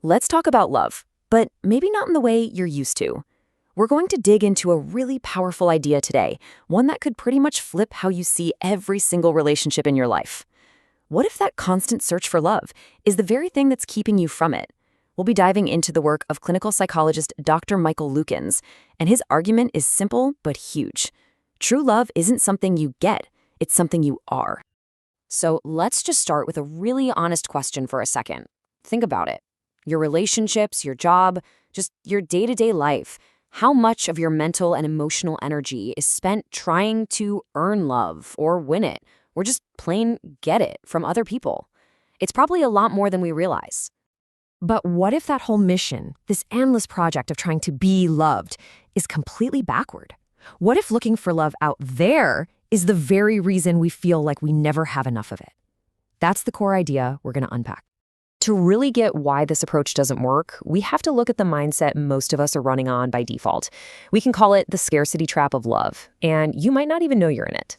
Let's talk about love, but maybe not in the way you're used to. We're going to dig into a really powerful idea today, one that could pretty much flip how you see every single relationship in your life. What if that constant search for love is the very thing that's keeping you from it? We'll be diving into the work of clinical psychologist Dr. Michael Lukens, and his argument is simple but huge. True love isn't something you get, it's something you are. So let's just start with a really honest question for a second. Think about it. Your relationships, your job, just your day-to-day life. How much of your mental and emotional energy is spent trying to earn love or win it, or just plain get it from other people? It's probably a lot more than we realize. But what if that whole mission, this endless project of trying to be loved, is completely backward? What if looking for love out there is the very reason we feel like we never have enough of it? That's the core idea we're going to unpack. To really get why this approach doesn't work, we have to look at the mindset most of us are running on by default. We can call it the scarcity trap of love, and you might not even know you're in it.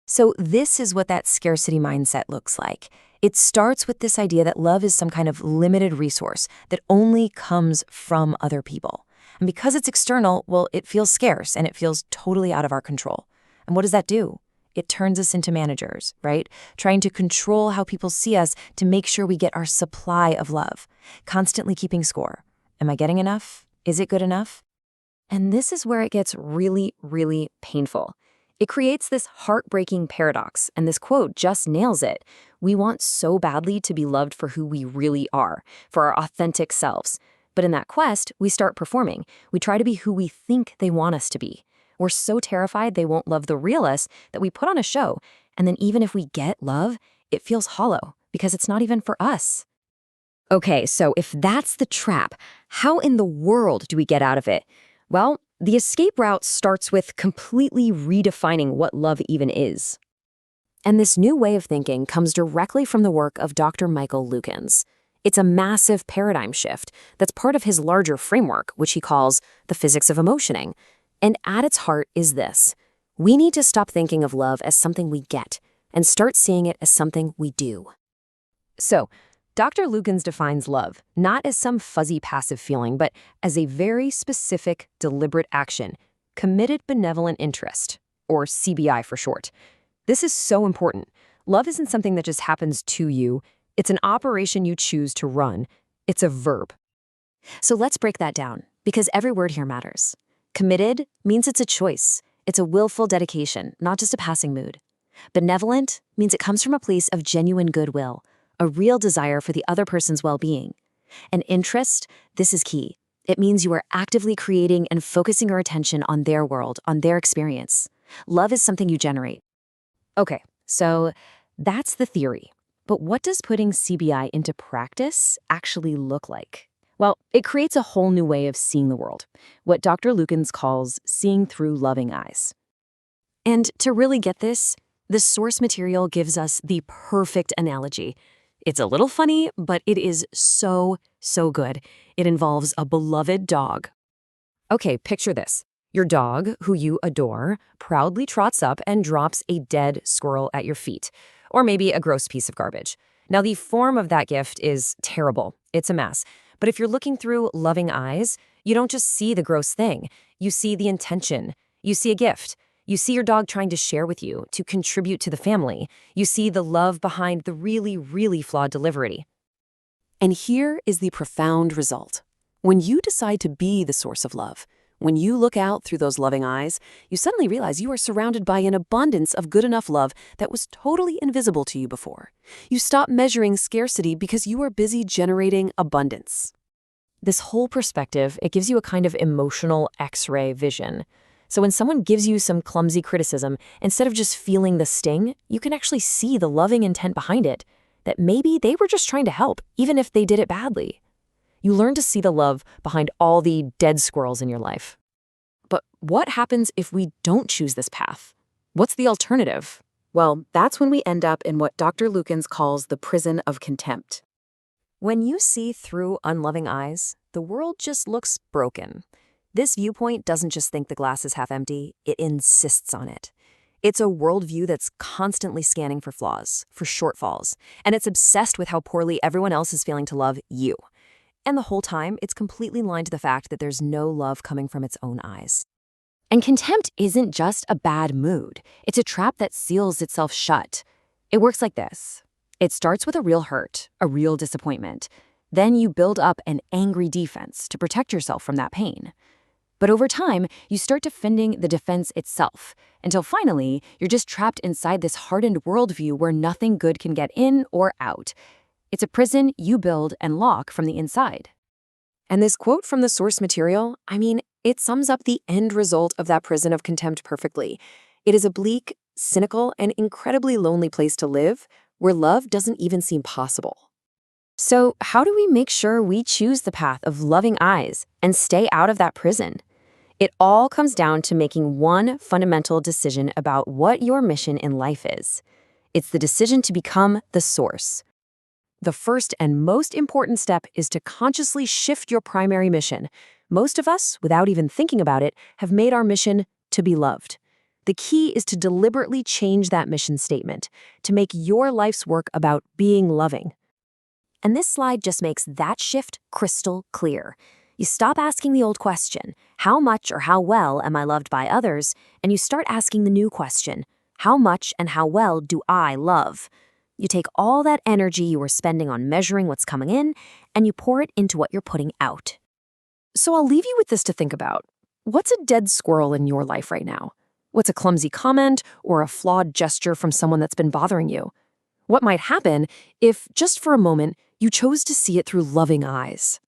So this is what that scarcity mindset looks like. It starts with this idea that love is some kind of limited resource that only comes from other people. And because it's external, well, it feels scarce and it feels totally out of our control. And what does that do? It turns us into managers, right? Trying to control how people see us to make sure we get our supply of love. Constantly keeping score. Am I getting enough? Is it good enough? And this is where it gets really, really painful. It creates this heartbreaking paradox, and this quote just nails it. We want so badly to be loved for who we really are, for our authentic selves. But in that quest, we start performing. We try to be who we think they want us to be. We're so terrified they won't love the real us that we put on a show, and then even if we get love, it feels hollow because it's not even for us. Okay, so if that's the trap, how in the world do we get out of it? Well, the escape route starts with completely redefining what love even is. And this new way of thinking comes directly from the work of Dr. Michael Lukens. It's a massive paradigm shift that's part of his larger framework, which he calls the physics of emotioning. And at its heart is this: we need to stop thinking of love as something we get and start seeing it as something we do. So, Dr. Lukens defines love not as some fuzzy passive feeling, but as a very specific, deliberate action, committed benevolent interest, or CBI for short. This is so important. Love isn't something that just happens to you. It's an operation you choose to run. It's a verb. So let's break that down, because every word here matters. Committed means it's a choice. It's a willful dedication, not just a passing mood. Benevolent means it comes from a place of genuine goodwill, a real desire for the other person's well-being. And interest, this is key. It means you are actively creating and focusing your attention on their world, on their experience. Love is something you generate. Okay, so that's the theory. But what does putting CBI into practice actually look like? Well, it creates a whole new way of seeing the world, what Dr. Lukens calls seeing through loving eyes. And to really get this, the source material gives us the perfect analogy. It's a little funny, but it is so good. It involves a beloved dog. Okay, picture this. Your dog, who you adore, proudly trots up and drops a dead squirrel at your feet, or maybe a gross piece of garbage. Now, the form of that gift is terrible. It's a mess. But if you're looking through loving eyes, you don't just see the gross thing. You see the intention. You see a gift. You see your dog trying to share with you, to contribute to the family. You see the love behind the really, really flawed delivery. And here is the profound result. When you decide to be the source of love, when you look out through those loving eyes, you suddenly realize you are surrounded by an abundance of good enough love that was totally invisible to you before. You stop measuring scarcity because you are busy generating abundance. This whole perspective, it gives you a kind of emotional X-ray vision. So when someone gives you some clumsy criticism, instead of just feeling the sting, you can actually see the loving intent behind it, that maybe they were just trying to help, even if they did it badly. You learn to see the love behind all the dead squirrels in your life. But what happens if we don't choose this path? What's the alternative? Well, that's when we end up in what Dr. Lukens calls the prison of contempt. When you see through unloving eyes, the world just looks broken. This viewpoint doesn't just think the glass is half empty, it insists on it. It's a worldview that's constantly scanning for flaws, for shortfalls, and it's obsessed with how poorly everyone else is failing to love you. And the whole time, it's completely aligned to the fact that there's no love coming from its own eyes. And contempt isn't just a bad mood. It's a trap that seals itself shut. It works like this. It starts with a real hurt, a real disappointment. Then you build up an angry defense to protect yourself from that pain. But over time, you start defending the defense itself, until finally, you're just trapped inside this hardened worldview where nothing good can get in or out. It's a prison you build and lock from the inside. And this quote from the source material, it sums up the end result of that prison of contempt perfectly. It is a bleak, cynical, and incredibly lonely place to live, where love doesn't even seem possible. So, how do we make sure we choose the path of loving eyes and stay out of that prison? It all comes down to making one fundamental decision about what your mission in life is. It's the decision to become the source. The first and most important step is to consciously shift your primary mission. Most of us, without even thinking about it, have made our mission to be loved. The key is to deliberately change that mission statement, to make your life's work about being loving. And this slide just makes that shift crystal clear. You stop asking the old question, how much or how well am I loved by others? And you start asking the new question, how much and how well do I love? You take all that energy you were spending on measuring what's coming in, and you pour it into what you're putting out. So I'll leave you with this to think about. What's a dead squirrel in your life right now? What's a clumsy comment or a flawed gesture from someone that's been bothering you? What might happen if, just for a moment, you chose to see it through loving eyes?